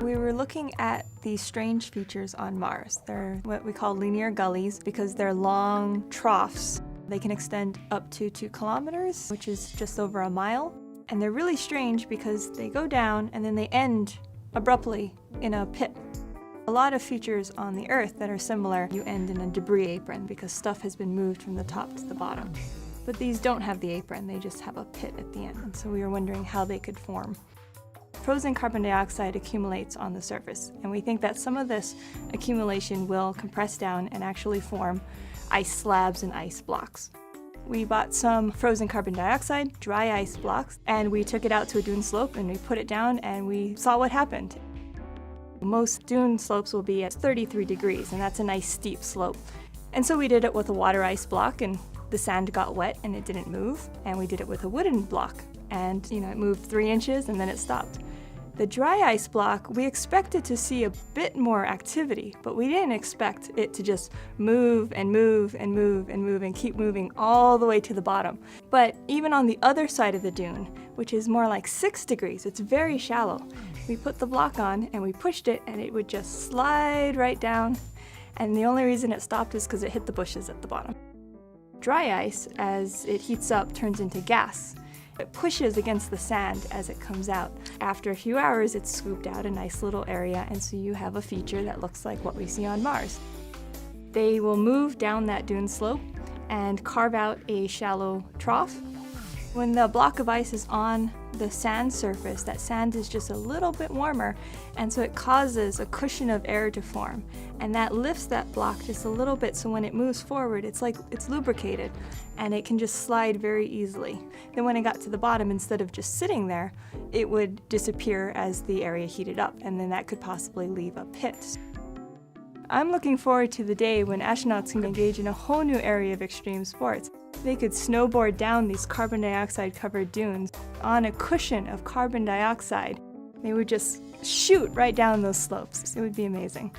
We were looking at these strange features on Mars. They're what we call linear gullies because they're long troughs. They can extend up to 2 kilometers, which is just over a mile. And they're really strange because they go down and then they end abruptly in a pit. A lot of features on the Earth that are similar, you end in a debris apron because stuff has been moved from the top to the bottom. But these don't have the apron, they just have a pit at the end. And so we were wondering how they could form. Frozen carbon dioxide accumulates on the surface, and we think that some of this accumulation will compress down and actually form ice slabs and ice blocks. We bought some frozen carbon dioxide, dry ice blocks, and we took it out to a dune slope and we put it down and we saw what happened. Most dune slopes will be at 33 degrees, and that's a nice steep slope. And so we did it with a water ice block, and the sand got wet and it didn't move. And we did it with a wooden block, and it moved 3 inches and then it stopped. The dry ice block, we expected to see a bit more activity, but we didn't expect it to just move and move and move and move and keep moving all the way to the bottom. But even on the other side of the dune, which is more like 6 degrees, it's very shallow, we put the block on and we pushed it and it would just slide right down. And the only reason it stopped is because it hit the bushes at the bottom. Dry ice, as it heats up, turns into gas. It pushes against the sand as it comes out. After a few hours, it's scooped out a nice little area, and so you have a feature that looks like what we see on Mars. They will move down that dune slope and carve out a shallow trough. When the block of ice is on the sand surface, that sand is just a little bit warmer, and so it causes a cushion of air to form. And that lifts that block just a little bit, so when it moves forward, it's like it's lubricated, and it can just slide very easily. Then when it got to the bottom, instead of just sitting there, it would disappear as the area heated up, and then that could possibly leave a pit. I'm looking forward to the day when astronauts can engage in a whole new area of extreme sports. They could snowboard down these carbon dioxide-covered dunes on a cushion of carbon dioxide. They would just shoot right down those slopes. It would be amazing.